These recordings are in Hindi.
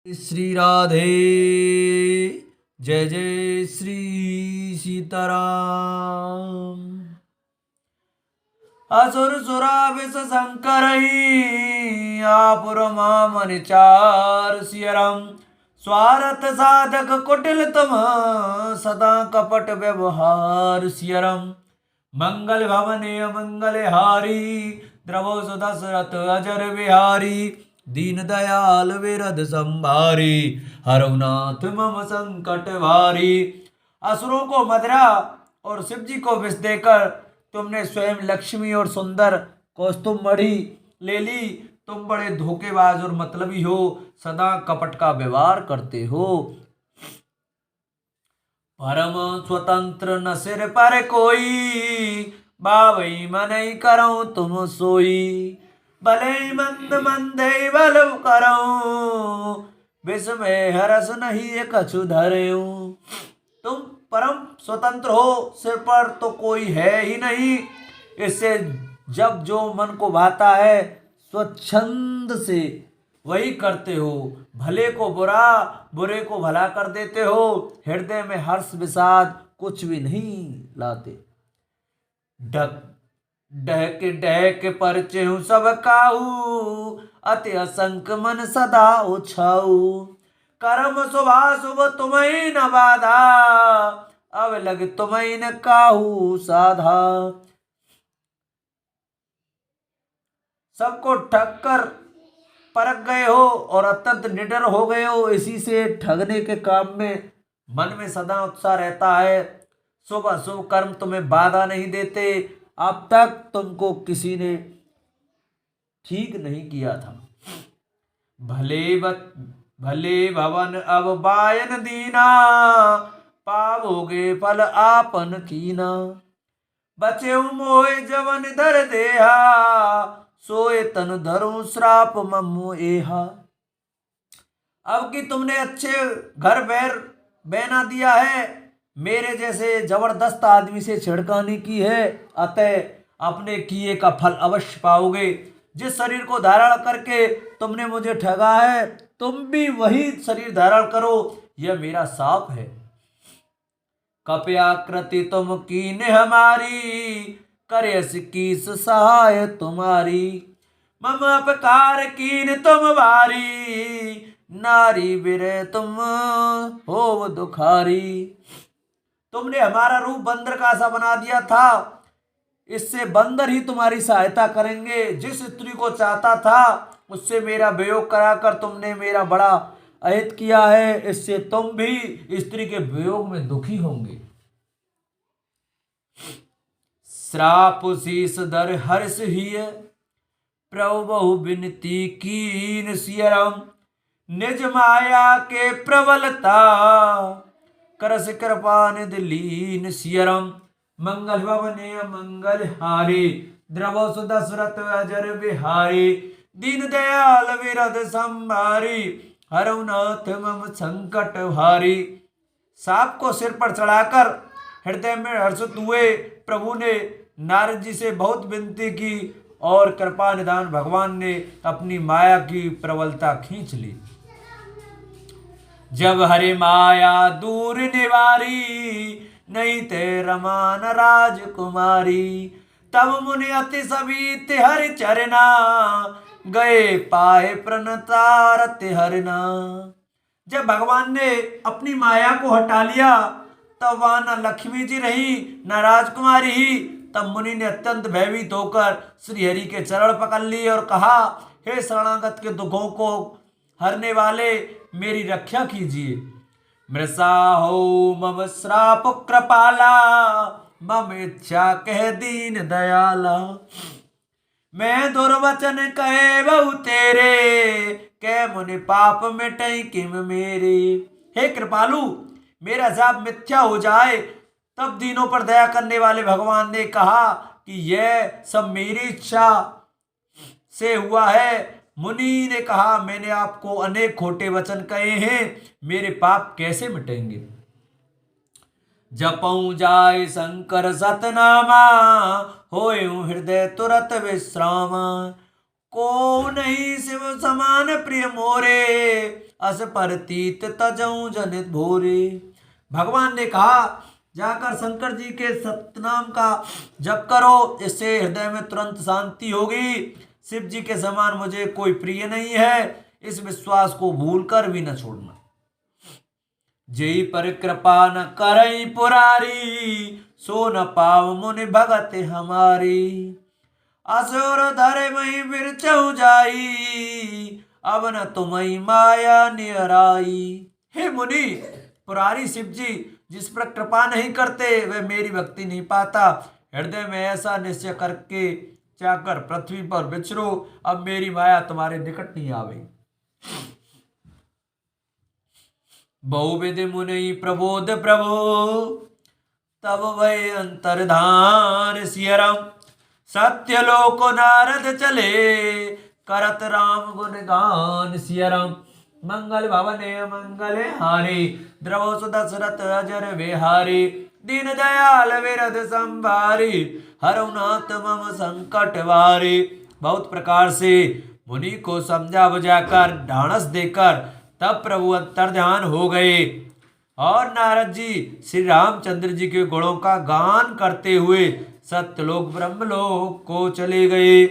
श्री राधे। जय जय श्री सीताराम। असुर सुरा विष शंकर आपुर मामन चार सियरम स्वार्थ साधक कुटिल तुम सदा कपट व्यवहार सियरम मंगल भवने मंगल हारी द्रवो सुदशरथ अजर बिहारी दीन दयाल विरद संभारी हरनाथ मम संकट भारी। असुरों को मदिरा और शिव जी को विष देकर तुमने स्वयं लक्ष्मी और सुंदर कौस्तुभ मणि ले ली। तुम बड़े धोखेबाज और मतलबी हो, सदा कपट का व्यवहार करते हो। परम स्वतंत्र न सिर पर कोई बावई मनई करो तुम सोई भले मंद मंदे बल करो विस्मय हरस नहीं कछु धरेऊ। तुम परम स्वतंत्र हो, सिर पर तो कोई है ही नहीं। इससे जब जो मन को भाता है स्वच्छंद से वही करते हो। भले को बुरा बुरे को भला कर देते हो। हृदय में हर्ष विषाद कुछ भी नहीं लाते। डहक परचेहु सब काहू अति असंक मन सदा उछाऊ। कर्म शुभाशुभ तुम्हें न बाधा अब लग तुम्हें न काहू साधा। सबको ठग कर परख गए हो और अत्यंत निडर हो गए हो। इसी से ठगने के काम में मन में सदा उत्साह रहता है। शुभ अशुभ कर्म तुम्हें बाधा नहीं देते। अब तक तुमको किसी ने ठीक नहीं किया था। भले भवन अब बायन दीना पावोगे फल आपन कीना। बचे मोए जवन धर देहा सोए तन धरो श्राप ममु एहा। अब कि तुमने अच्छे घर बैर बहना दिया है, मेरे जैसे जबरदस्त आदमी से छिड़कानी की है, अतः अपने किए का फल अवश्य पाओगे। जिस शरीर को धारण करके तुमने मुझे ठगा है, तुम भी वही शरीर धारण करो, यह मेरा शाप है। कप्याकृति तुम कीने हमारी करयस कीस सहाय तुम्हारी। मम अपकार कीन तुम बारी नारी बिरे तुम हो दुखारी। तुमने हमारा रूप बंदर का सा बना दिया था, इससे बंदर ही तुम्हारी सहायता करेंगे। जिस स्त्री को चाहता था उससे मेरा वियोग कराकर तुमने मेरा बड़ा अहित किया है, इससे तुम भी स्त्री के वियोग में दुखी होंगे। श्राप शीस दर हर्ष ही प्रभु बहु विनती कीन सियरम। निज माया के प्रबलता करस कृपा निधि लीन सियरम। मंगल भवने मंगल हारे द्रवो सुदशरथ अजर बिहारी। दीन दयाल विरद संभारी हरनाथ मम संकट भारी। सांप को सिर पर चढ़ाकर हृदय में हर्षित हुए प्रभु ने नारद जी से बहुत विनती की और कृपा निधान भगवान ने अपनी माया की प्रबलता खींच ली। जब हरे माया दूर निवारी नहीं ते रमान राजकुमारी। तब मुनि अति सभी हरि चरना गए पाए प्रणतारत हरना। जब भगवान ने अपनी माया को हटा लिया तब वहां न लक्ष्मी जी रही न राजकुमारी ही। तब मुनि ने अत्यंत भयभीत होकर श्री हरि के चरण पकड़ लिए और कहा, हे शरणागत के दुखों को हरने वाले मेरी रक्षा कीजिए। मृषा हो मम श्राप कृपाला मम इच्छा कह दीन दयाला। मैं दुर्वचन कहे बहु तेरे कह मुनि पाप मिटई किम मेरे। हे कृपालु, मेरा जाप मिथ्या हो जाए तब दीनों पर दया करने वाले भगवान ने कहा कि यह सब मेरी इच्छा से हुआ है। मुनि ने कहा, मैंने आपको अनेक खोटे वचन कहे हैं, मेरे पाप कैसे मिटेंगे। जपऊं जाय शंकर सतनामा होय हृदय तुरत विश्रामा। को नहीं शिव समान प्रिय मोरे अस परतीत तजऊ जनित भोरे। भगवान ने कहा जाकर शंकर जी के सतनाम का जप करो, इससे हृदय में तुरंत शांति होगी। शिव जी के समान मुझे कोई प्रिय नहीं है, इस विश्वास को भूलकर भी न छोड़ना। जय पर कृपा न करई पुरारी, सो न पाव मुनि भगत हमारी। असुर धरे मई बिरचऊ जाई, अब न तुम्हें माया नियराई। हे मुनि, पुरारी शिव जी जिस पर कृपा नहीं करते वह मेरी भक्ति नहीं पाता। हृदय में ऐसा निश्चय करके जाकर पृथ्वी पर विचरो, अब मेरी माया तुम्हारे निकट नहीं आवे। बहुविध मुनि प्रबोध प्रभु, तब वै अंतर्धान सियरम। सत्यलोक नारद चले, करत राम गुण गान सियरम। मंगल भवने मंगल हारे, द्रव सुदशरथ अजर विहारी। दीन दयाल विरध संभारी, हरनाथ मम संकट वारे। बहुत प्रकार से मुनि को समझा बुझाकर ढांढस देकर तब प्रभु अंतर्ध्यान हो गए और नारद जी श्री रामचंद्र जी के गुणों का गान करते हुए सत्यलोक ब्रह्मलोक को चले गए।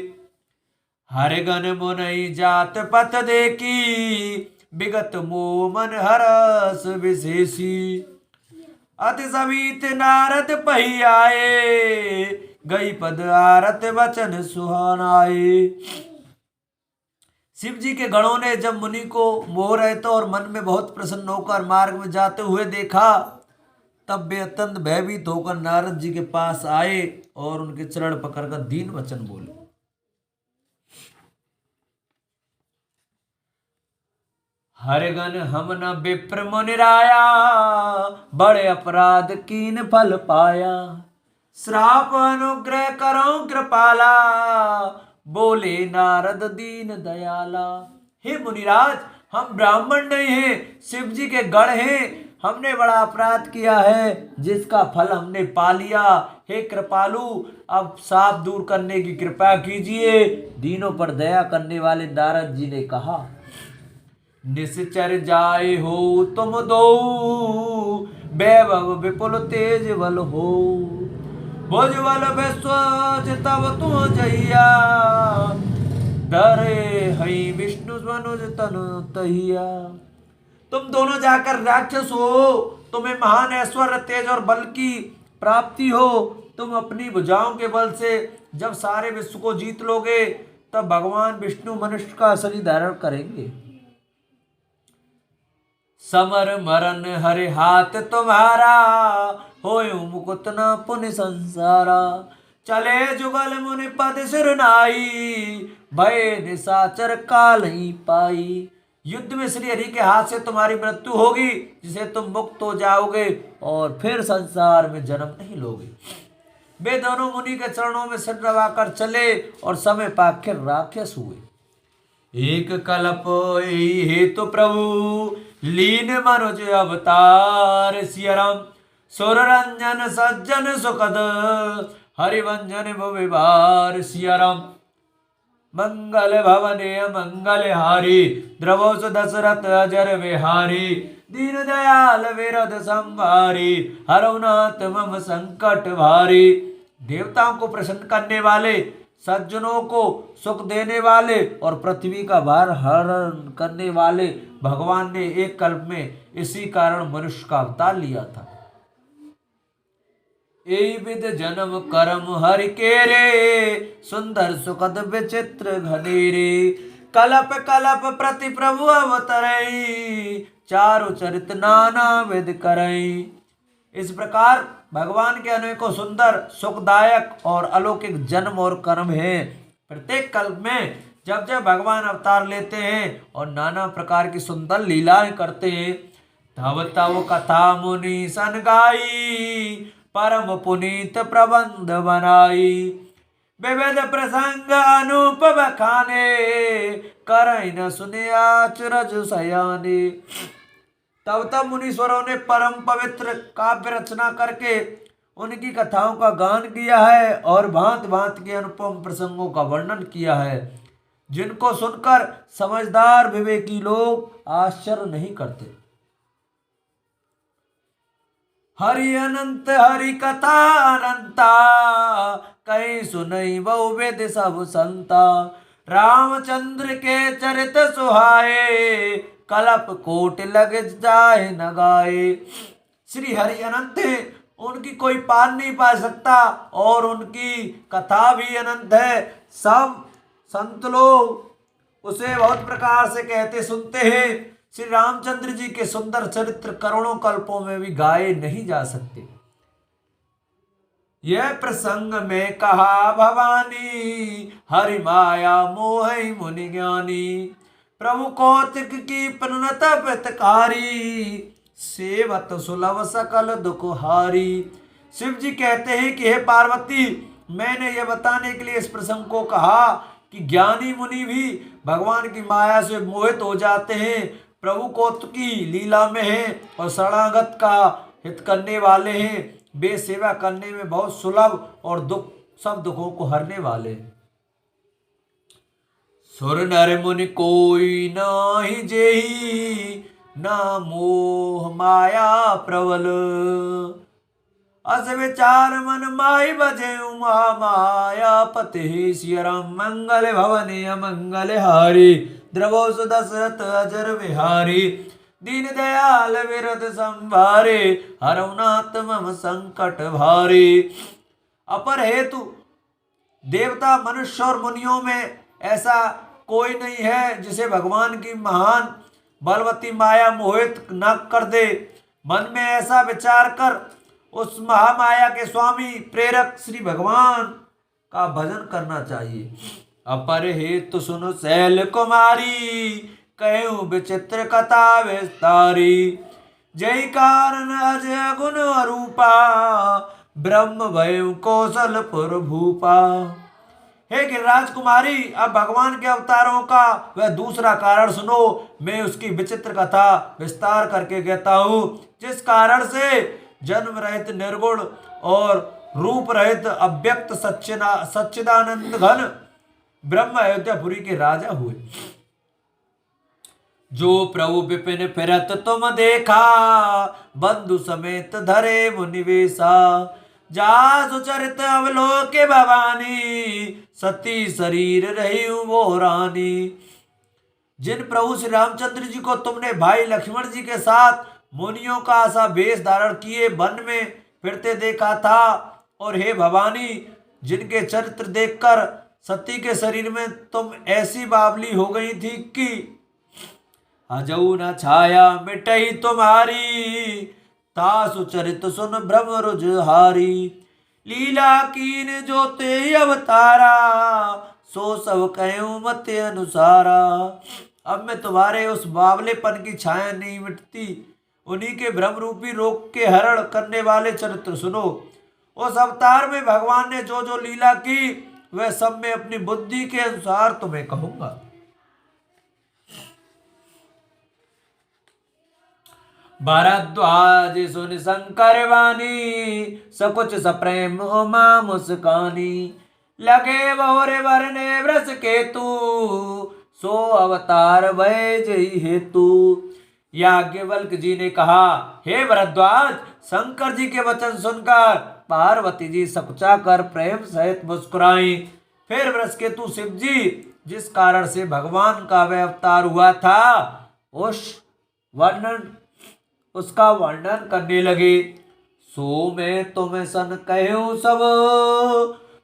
हरिगण मुनि जात पथ देखी, विगत मोह मन हरस विशेषी। अति समीत नारद पही आए, गई पद आरत वचन सुहानाए। शिव जी के गणों ने जब मुनि को मोह रहित और मन में बहुत प्रसन्न होकर मार्ग में जाते हुए देखा, तब वे अत्यंत भयभीत होकर नारद जी के पास आए और उनके चरण पकड़कर दीन वचन बोले। हरिगण हम न विप्र मुनिराया, बड़े अपराध कीन फल पाया। श्राप अनुग्रह करो कृपाला, बोले नारद दीन दयाला। हे मुनिराज, हम ब्राह्मण नहीं हैं, शिव जी के गण हैं। हमने बड़ा अपराध किया है जिसका फल हमने पा लिया। हे कृपालु, अब साप दूर करने की कृपा कीजिए। दीनों पर दया करने वाले नारद जी ने कहा, निश्चर जाए हो तुम दो, वैभव विपुल तेज बल हो। भुजबल विश्वज तब तुम जइया, डरे हई विष्णु मनुज तनु तहिया। तुम दोनों जाकर राक्षस हो, तुम्हें महान ऐश्वर्य तेज और बल की प्राप्ति हो। तुम अपनी भुजाओं के बल से जब सारे विश्व को जीत लोगे, तब भगवान विष्णु मनुष्य का शरीर धारण करेंगे। समर मरण हरे हाथ तुम्हारा, होय मुकुत न पुण्य संसारा। चले जुगल मुनि पद सिर नाई, भय निशाचर काल ही पाई। युद्ध में श्री हरि के हाथ से तुम्हारी मृत्यु होगी, जिसे तुम मुक्त हो जाओगे और फिर संसार में जन्म नहीं लोगे। वे दोनों मुनि के चरणों में सिर दबाकर चले और समय पाकर राक्षस हुए। एक कल्प हेतु प्रभु, लीन मनुज अवतार सियरम। सुर रंजन सज्जन सुखद, हरिवंजन भुविभार सियरम। मंगल भवने मंगल हारी, द्रवो दशरथ अजर विहारी। दीन दयाल विरध संभारी, हरनाथ मम संकट भारी। देवताओं को प्रसन्न करने वाले, सज्जनों को सुख देने वाले और पृथ्वी का भार हरण करने वाले भगवान ने एक कल्प में इसी कारण मनुष्य का अवतार लिया था। एई विध जन्म कर्म हरि के रे, सुंदर सुखद विचित्र घनेरे। कलप कलप प्रति प्रभु अवतरई, चारु चरित नाना विध करई। इस प्रकार भगवान के अनेकों सुंदर सुखदायक और अलौकिक जन्म और कर्म हैं। प्रत्येक कल्प में जब जब भगवान अवतार लेते हैं और नाना प्रकार की सुंदर लीलाएं करते हैं, तब तब कथा मुनि सन गाई, परम पुनीत प्रबंध बनाई। विविध प्रसंग अनूप बखाने, करई न सुने आचरज सयाने। तब तब मुनीश्वरों ने परम पवित्र काव्य रचना करके उनकी कथाओं का गान किया है और भांत भांत के अनुपम प्रसंगों का वर्णन किया है। जिनको सुनकर समझदार विवेकी लोग आश्चर्य नहीं करते। हरि अनंत हरि कथा अनंता, कहीं सुनई बहु वेद सब संता। रामचंद्र के चरित सुहाए, कलप कोट लग जाए न गाए। श्री हरि अनंत है, उनकी कोई पार नहीं पा सकता और उनकी कथा भी अनंत है। सब संत लोग उसे बहुत प्रकार से कहते सुनते हैं। श्री रामचंद्र जी के सुंदर चरित्र करोड़ों कल्पों में भी गाए नहीं जा सकते। यह प्रसंग में कहा भवानी, हरि माया मोहि मुनि ज्ञानी। प्रभु कौतिक की प्रणत पितकारी, सेवत सुलभ सकल दुख हारी। शिव जी कहते हैं कि हे पार्वती, मैंने यह बताने के लिए इस प्रसंग को कहा कि ज्ञानी मुनि भी भगवान की माया से मोहित हो जाते हैं, प्रभु कौतुकी लीला में है और शरणागत का हित करने वाले हैं। वे सेवा करने में बहुत सुलभ और सब दुखों को हरने वाले। सुर नर मुनि कोई नाही जेहि, ना मोह माया प्रबल। अस विचार मन माई बजे उमा माया पति। सिया राम मंगल भवन अमंगल हारी, द्रवो सुदशरथ अजर विहारी। दीन दयाल विरद संभारे, हरौ नाथ मम संकट भारी। अपर हेतु देवता मनुष्य और मुनियों में ऐसा कोई नहीं है जिसे भगवान की महान बलवती माया मोहित न कर दे। मन में ऐसा विचार कर उस महामाया के स्वामी प्रेरक श्री भगवान का भजन करना चाहिए। अपर हेतु सुनो शैल कुमारी, कहूँ विचित्र कथा विस्तारी। जय कारण अजय गुण अरूपा, ब्रह्म भय कौशलपुर भूपा। हे गिरिराज कुमारी, अब भगवान के अवतारों का वह दूसरा कारण सुनो। मैं उसकी विचित्र कथा विस्तार करके कहता हूँ, जिस कारण से जन्म रहित निर्गुण और रूप रहित अव्यक्त सच्चिदानंद घन ब्रह्म अयोध्यापुरी के राजा हुए। जो प्रभु विपिन फिरत तुम देखा, बंधु समेत धरे मुनिवेशा। जा सुचरित अवलोके भवानी, सती शरीर रही वो रानी। जिन प्रभु श्री रामचंद्र जी को तुमने भाई लक्ष्मण जी के साथ मुनियों का सा वेश धारण किए वन में फिरते देखा था, और हे भवानी, जिनके चरित्र देखकर सती के शरीर में तुम ऐसी बावली हो गई थी कि अजऊ न छाया मिटई तुम्हारी। तासु चरित सुन ब्रह्म रुझहारी। लीला कीन जो ते अवतारा, सो सब कहूँ मत अनुसारा। अब मैं तुम्हारे उस बावलेपन की छाया नहीं मिटती। उन्हीं के भ्रम रूपी रोग के हरण करने वाले चरित्र सुनो। उस अवतार में भगवान ने जो जो लीला की, वह सब मैं अपनी बुद्धि के अनुसार तुम्हें कहूंगा। भारद्वाज सुन शंकर वाणी, सकुच सप्रेम उमा मुस्कानी। लगे बहुरे वरने वृष केतु, सो अवतार भय जय हेतु। याज्ञवल्क जी ने कहा, हे भरद्वाज, शंकर जी के वचन सुनकर पार्वती जी सकुचा कर प्रेम सहित मुस्कुराई। फिर वृषकेतु शिव जी, जिस कारण से भगवान का वह अवतार हुआ था, उसका वर्णन करने लगे। सो मैं तुम्हें सन कहूं सब,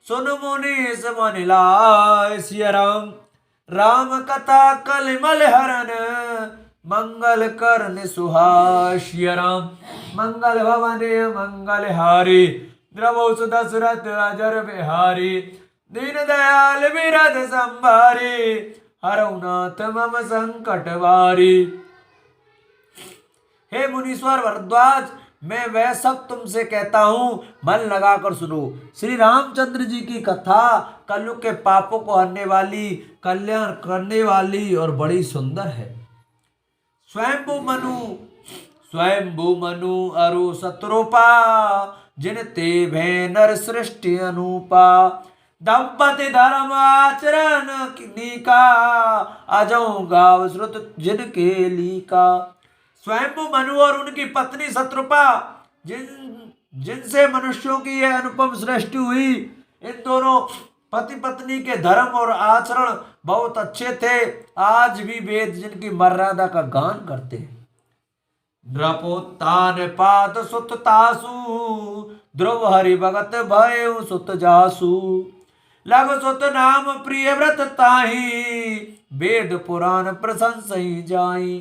सुन मुनि मन लाय। सिया राम राम कथा कलिमल हरन, मंगल करन सुहाय। राम मंगल भवन मंगल हारी, द्रवो सुदशरथ अजर बिहारी। दीन दयाल विरद संभारी, हरौ नाथ मम संकट वारी। हे मुनीश्वर भरद्वाज, मैं वह सब तुमसे कहता हूँ, मन लगाकर सुनो। श्री रामचंद्र जी की कथा कलयुग के पापों को हरने वाली, कल्याण करने वाली और बड़ी सुंदर है। स्वयंभू मनु अरु शत्रुपा, जिन ते भय नर सृष्टि अनुपा। दंपति धर्म आचरण नीका, अजौ गाव श्रुत जिनके लीका। स्वयंभू मनु और उनकी पत्नी शत्रुपा, जिनसे मनुष्यों की यह अनुपम सृष्टि हुई, इन दोनों पति पत्नी के धर्म और आचरण बहुत अच्छे थे। आज भी वेद जिनकी मर्यादा का गान करते हैं। नृपोत्तान पात सुत तासु, ध्रुव हरि भगत भय सुत जासु। लघु सुत नाम प्रिय व्रत ताही, वेद पुराण प्रशंसई जाई।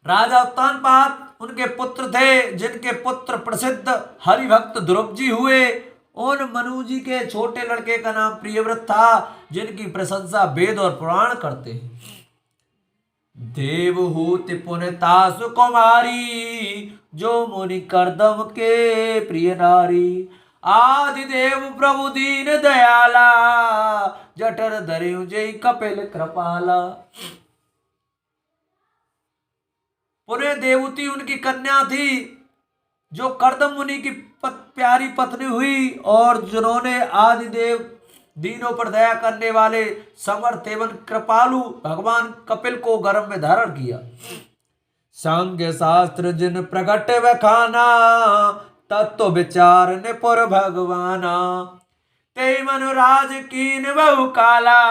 राजा उत्तानपाद उनके पुत्र थे, जिनके पुत्र प्रसिद्ध हरिभक्त ध्रुव जी हुए। उन मनु जी के छोटे लड़के का नाम प्रियव्रत था, जिनकी प्रशंसा वेद और पुराण करते हैं। देवहूति पुनता सुकुमारी, जो मुनि करदम के प्रिय नारी। आदिदेव प्रभु दीन दयाला, जठर धरे जय कपिल कृपाला। पुनः देवहूति उनकी कन्या थी, जो करदम मुनि की प्यारी पत्नी हुई, और जिन्होंने आदिदेव दीनों पर दया करने वाले समर्थ एवं कृपालु भगवान कपिल को गर्भ में धारण किया। सांख्य शास्त्र जिन प्रगट बखाना, तत्व विचार निपुर भगवाना। ते मनुराज कीन बहु काला,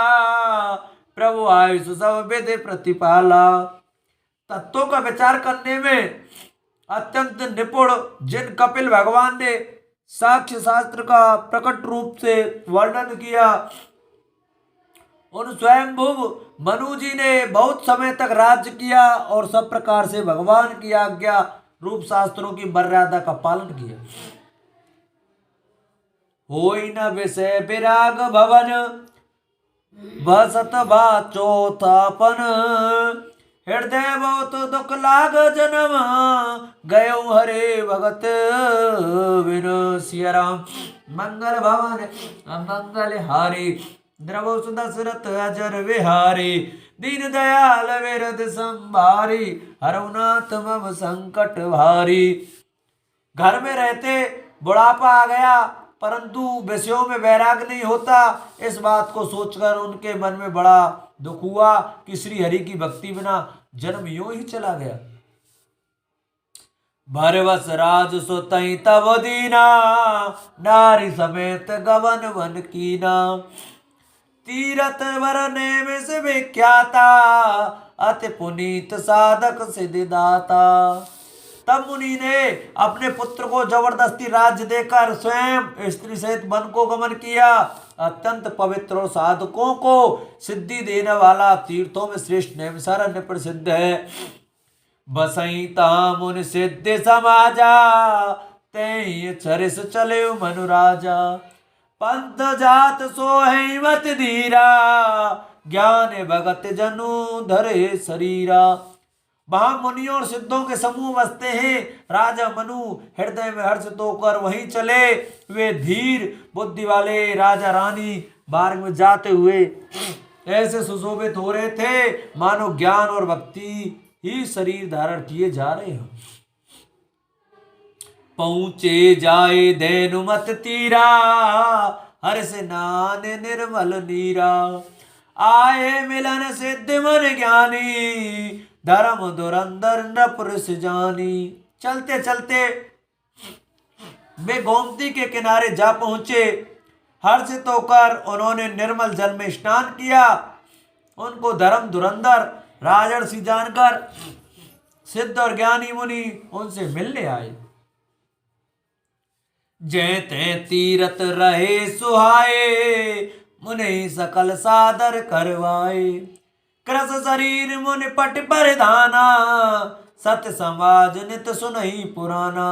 प्रभु आयुष सब विधि प्रतिपाला। तत्वों का विचार करने में अत्यंत निपुण जिन कपिल भगवान ने साक्ष्य शास्त्र का प्रकट रूप से वर्णन किया, उन स्वयंभू मनु जी ने बहुत समय तक राज्य किया और सब प्रकार से भगवान की आज्ञा रूप शास्त्रों की मर्यादा का पालन किया। होई न विषय विराग भवन, बसत बा चौथापन। हृदय बहुत दुख लाग जन्म, गयो हरे भगत बिन। सिया राम मंगल भवन मंगल हारी, द्रव सुदशरथ अजर विहारी। दीन दयाल विरद संभारी, हरनाथ मम संकट भारी। घर में रहते बुढ़ापा आ गया, परंतु विषयों में वैराग नहीं होता। इस बात को सोचकर उनके मन में बड़ा दुख हुआ कि श्री हरि की भक्ति बिना जन्म यूं ही चला गया। भरवस राज सुतई तब दीना, नारी समेत गवन वन कीना। तीरथ वरने में से विख्याता, अति पुनीत साधक सिद्धिदाता। तब मुनि ने अपने पुत्र को जबरदस्ती राज्य देकर स्वयं स्त्री सहित वन को गमन किया। अत्यंत पवित्र और साधकों को सिद्धि देने वाला तीर्थों में श्रेष्ठ नैमिषारण्य प्रसिद्ध है। बसई मुनि सिद्धि समाजा, ते चरिस चले मनु राजा। पंथ जात सोहि मत धीरा, ज्ञान भगत जनु धरे शरीरा। वहां मुनियों और सिद्धों के समूह बसते हैं। राजा मनु हृदय में हर्षित होकर वहीं चले। वे धीर बुद्धि वाले राजा रानी मार्ग में जाते हुए ऐसे सुशोभित हो रहे थे, मानो ज्ञान और भक्ति ही शरीर धारण किए जा रहे हो। पहुंचे जाए धैनुमत तीरा, हर्ष नान निर्मल नीरा। आए मिलन सिद्ध मन ज्ञानी, धर्म धुरंधर नपुरुष जानी। चलते चलते वे गोमती के किनारे जा पहुंचे। हर्षित होकर उन्होंने निर्मल जल में स्नान किया। उनको धर्म धुरंधर राजर्षि जानकर सिद्ध और ज्ञानी मुनि उनसे मिलने आए। जय ते तीरथ रहे सुहाए, मुनि सकल सादर करवाए। कृस शरीर मुनि पट परिधाना, सत्य समाज नित सुनहि पुराना।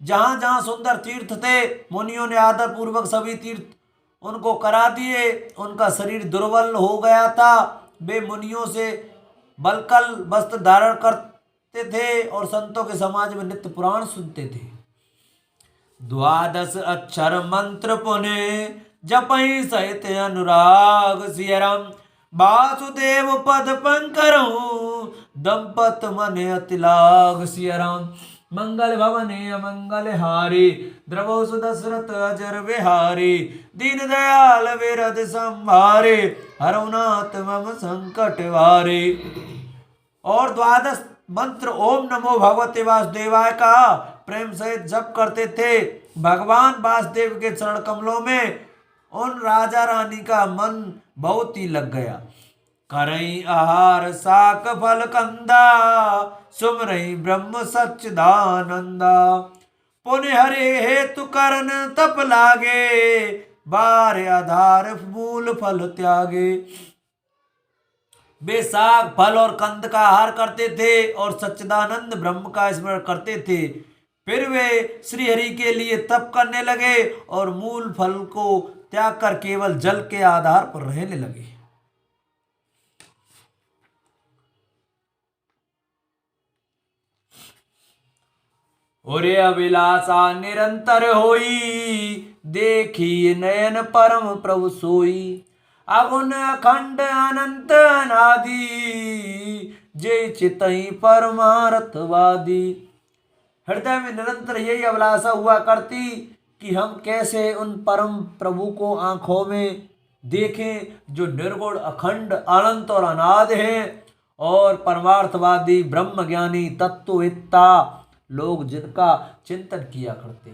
जहां जहां सुंदर तीर्थ थे, मुनियों ने आदर पूर्वक सभी तीर्थ उनको करा दिए। उनका शरीर दुर्बल हो गया था। वे मुनियों से बलकल वस्त्र धारण करते थे और संतों के समाज में नित्य पुराण सुनते थे। द्वादश अक्षर मंत्र पुने, जपहि सहित अनुराग। सियरम वासुदेव पद पंकरहूँ, दंपत मन अति लाग। सियराम मंगल भवने अमंगल हारे, द्रवो सुदशरथ अजर बिहारी, दीन दयाल विरद संभारे, हरौ नाथ मम संकट वारे। और द्वादश मंत्र ओम नमो भगवते वासुदेवाय का प्रेम सहित जप करते थे। भगवान वासुदेव के चरण कमलों में उन राजा रानी का मन बहुत ही लग गया। करई आहार साक फल कंदा, सुमरई ब्रह्म सच्चिदानंदा, पुण्य हरे हेतु करन तप लागे, बार आधार मूल फल त्यागे। वे साग फल और कंद का आहार करते थे और सच्चिदानंद ब्रह्म का स्मरण करते थे। फिर वे श्री हरि के लिए तप करने लगे और मूल फल को त्याग कर केवल जल के आधार पर रहने लगे। ओरे अभिलाषा निरंतर होई, देखी नयन परम प्रभु सोई, अगुण अखंड अनंत अनादि, जय चितई परमार्थवादी। हृदय में निरंतर यही अभिलाषा हुआ करती कि हम कैसे उन परम प्रभु को आंखों में देखें जो निर्गुण अखंड अनंत और अनाद है और परमार्थवादी ब्रह्म ज्ञानी तत्ववेत्ता लोग जिनका चिंतन किया करते।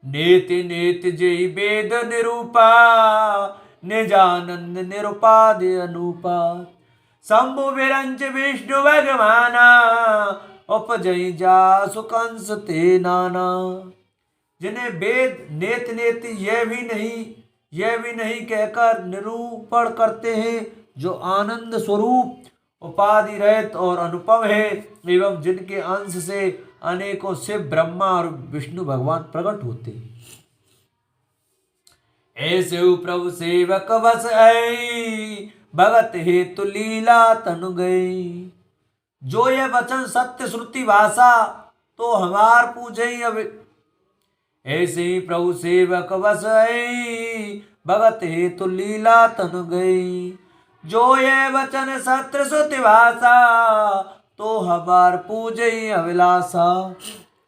नेति नेति जय वेद निरूपा, निजानंद निरुपाधि अनुपा, शंभु विरंच विष्णु भगवाना, उपजई जासु कंस ते नाना। जिन्हें वेद नेत नेति यह भी नहीं कहकर निरूपण करते हैं, जो आनंद स्वरूप उपाधि रहित और अनुपम है, एवं जिनके अंश से अनेकों शिव ब्रह्मा और विष्णु भगवान प्रकट होते। ऐसे प्रभु सेवक बस आई, भगत हेतु लीला तनु गई। जो यह वचन सत्य श्रुति भाषा, तो हमार पूजई अब। ऐसे प्रभु सेवक बस आई, भगत हेतु लीला तनु गई। जो यह वचन सत्य श्रुति भाषा, तो हमार पूजई अभिलाषा।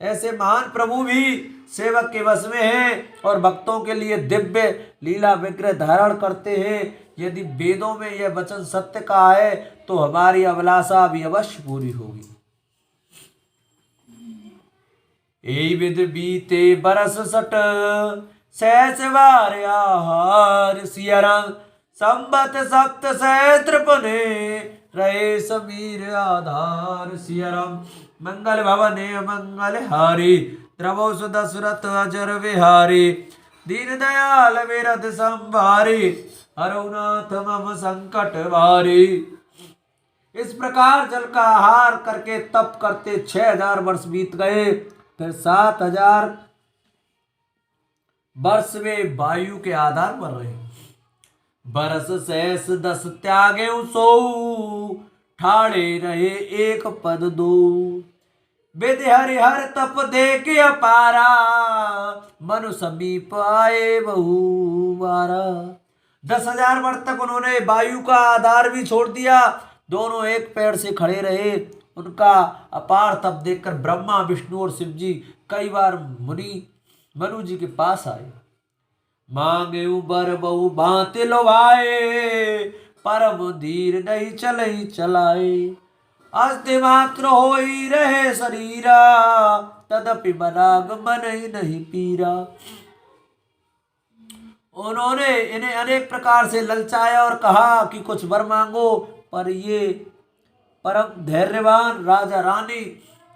ऐसे महान प्रभु भी सेवक के वश में हैं और भक्तों के लिए दिव्य लीला विग्रह धारण करते हैं। यदि वेदों में यह वचन सत्य का है, तो हमारी अभिलाषा भी अवश्य पूरी होगी। ए विद बीते बरस सट, सहस बार आहार सियरंग, संबत सप्त सहस्त्र पुने, रहे समीर आधार सियरम। मंगल भवने मंगल हारी, द्रवो सुदशरथ अजर विहारी, दीन दयाल विरद संभारी, हरौ नाथ मम संकट वारी। इस प्रकार जल का आहार करके तप करते 6000 वर्ष बीत गए। फिर 7000 वर्ष वे वायु के आधार पर रहे। बरस सहस 10 त्यागे सो, ठाड़े रहे एक पद दो। विधि हरिहर तप दे के अपारा, मनु समीप आए बहु बारा। 10,000 वर्ष तक उन्होंने वायु का आधार भी छोड़ दिया। दोनों एक पैर से खड़े रहे। उनका अपार तप देखकर ब्रह्मा विष्णु और शिव जी कई बार मनु जी के पास आए। मांगे बर बहु भांति लोभाए, परम धीर नहीं चलई चलाए। अस्ति मात्र होई रहे शरीरा, तदपि मनाग मन ही नहीं पीरा। उन्होंने इन्हें अनेक प्रकार से ललचाया और कहा कि कुछ वर मांगो, पर ये परम धैर्यवान राजा रानी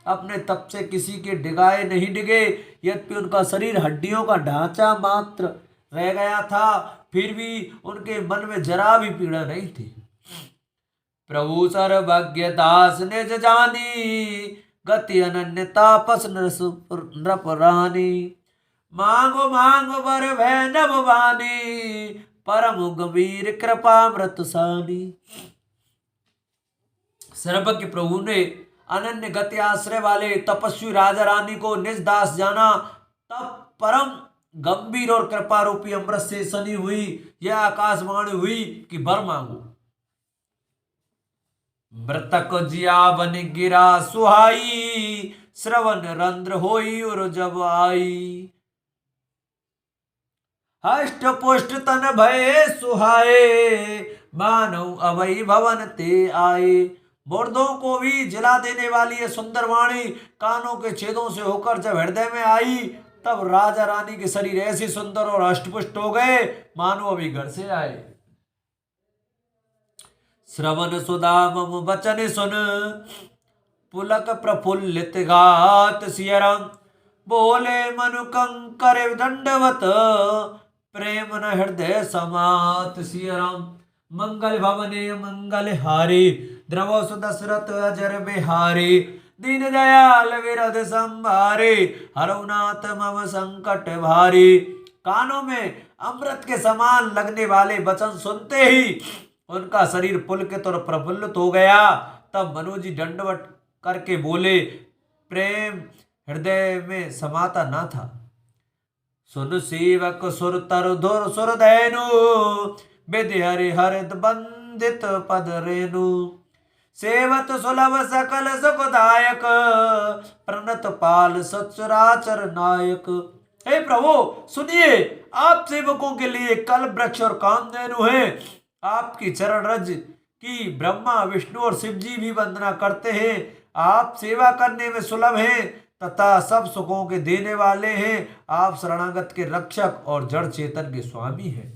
अपने तप से किसी के डिगाए नहीं डिगे। यद्यपि उनका शरीर हड्डियों का ढांचा मात्र रह गया था, फिर भी उनके मन में जरा भी पीड़ा नहीं थी। प्रभु सर्वज्ञ दास निज जानी, गति अनन्य तापस नृप रानी। मांगो मांगो वर भय नभ वानी, परम गंभीर कृपामृत सानी। सर्वज्ञ प्रभु ने अनन्य गति आश्रय वाले तपस्वी राजा रानी को निज दास जाना। तब परम गंभीर और कृपा रूपी अमृत से सनी हुई यह आकाशवाणी हुई कि वर मांगो। मृतक जिया बन गिरा सुहाई, श्रवण रंध्र होई और जब आई। हष्ट पुष्ट तन भय सुहाए, मानव अवै भवन ते आए। मुर्दों को भी जिला देने वाली ये सुंदर वाणी कानों के छेदों से होकर जब हृदय में आई, तब राजा रानी के शरीर ऐसे सुंदर और हष्टपुष्ट हो गए मानो अभी घर से आए। श्रवण सुदाम वचन सुन, पुलक प्रफुल्लित गात सियरम। बोले मनु कंकर दंडवत, प्रेम न हृदय समात सियरम। मंगल भवने मंगल हारी, द्रवो सुदशरथ अजर बिहारी। दीन दयाल विरध संभारे, हरउनाथ मम संकट भारी। कानों में अमृत के समान लगने वाले वचन सुनते ही उनका शरीर पुलकित और प्रफुल्लित हो गया। तब मनु जी दंडवत करके बोले, प्रेम हृदय में समाता न था। सुन सेवक सुर तर धुर सुर धैनु, विधि हरि हरित बंदित पद रेनु। सेवत सुलभ सकल सुखदायक, प्रणत पाल सचराचर नायक। हे प्रभु सुनिए, आप सेवकों के लिए कल वृक्ष और कामधेनु है। आपकी चरण रज की ब्रह्मा विष्णु और शिव जी भी वंदना करते हैं। आप सेवा करने में सुलभ हैं तथा सब सुखों के देने वाले हैं। आप शरणागत के रक्षक और जड़ चेतन के स्वामी हैं।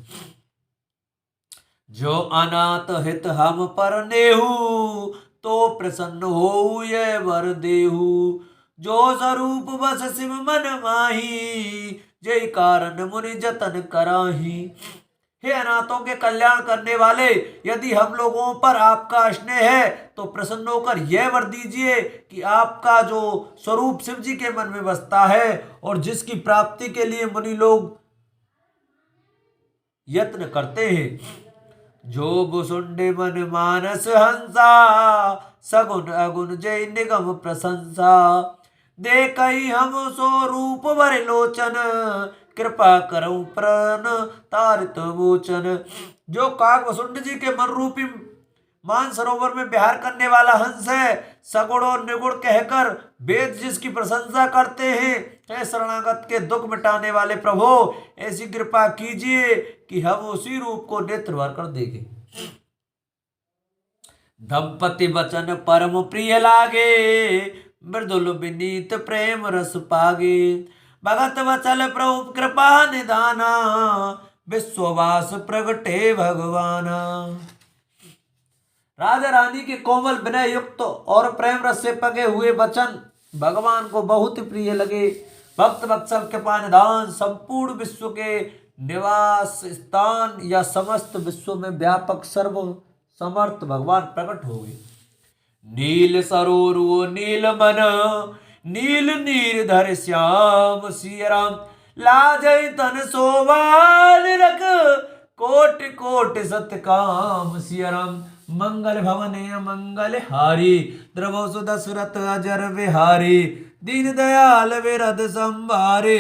जो अनाथ हित हम पर नेहु, तो प्रसन्न हो ये वर देहु। जो स्वरूप बस शिव मन माही, जय कारण मुनि जतन कराही। हे अनाथों के कल्याण करने वाले, यदि हम लोगों पर आपका स्नेह है तो प्रसन्न होकर यह वर दीजिए कि आपका जो स्वरूप शिव जी के मन में बसता है और जिसकी प्राप्ति के लिए मुनि लोग यत्न करते हैं। जो भुसुंडे मन मानस हंसा, सगुन अगुन जय निगम प्रशंसा। देखई हम स्वरूप वर लोचन, कृपा करऊं प्रण तारित मोचन। जो काग वसुंड जी के मन रूपी मान सरोवर में विहार करने वाला हंस है, सगुण और निगुण कहकर वेद जिसकी प्रशंसा करते हैं। हे शरणागत के दुख मिटाने वाले प्रभु, ऐसी कृपा कीजिए कि हम उसी रूप को नेत्र भर कर देखें। दंपति वचन परम प्रिय लागे, मृदुल विनीत प्रेम रस पागे। भगत वचल प्रभु कृपा निधाना, विश्ववास प्रगटे भगवाना। राजा रानी के कोमल विनय युक्त और प्रेम रस से पके हुए वचन भगवान को बहुत प्रिय लगे। भक्त वत्सल कृपा निधान संपूर्ण विश्व के निवास स्थान या समस्त विश्व में व्यापक सर्व समर्थ भगवान प्रकट हो गए। नील सरोरु नील मन, नील नीर धर श्याम सिय राम। लाजय तन सोवाल रख, कोटि कोटि सतकाम सिय राम। मंगल भवने मंगल हारी, द्रवो सुदशरथ अजर बिहारी। दीन दयाल विरध संभारे,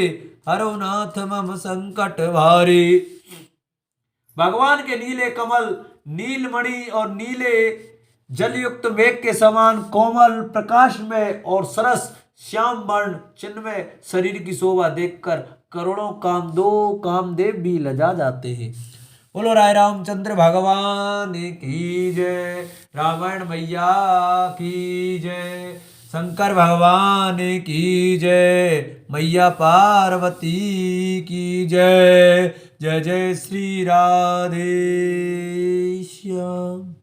हरउनाथ मम संकट भारी। भगवान के नीले कमल, नीलमणि और नीले जलयुक्त मेघ के समान कोमल प्रकाश में और सरस श्याम वर्ण चिन्मय शरीर की शोभा देखकर करोड़ों कामदेव भी लजा जाते हैं। बोलो राय रामचंद्र भगवान की जय, रामायण मैया की जय, शंकर भगवान की जय, मैया पार्वती की जय। जय जय श्री राधे श्याम।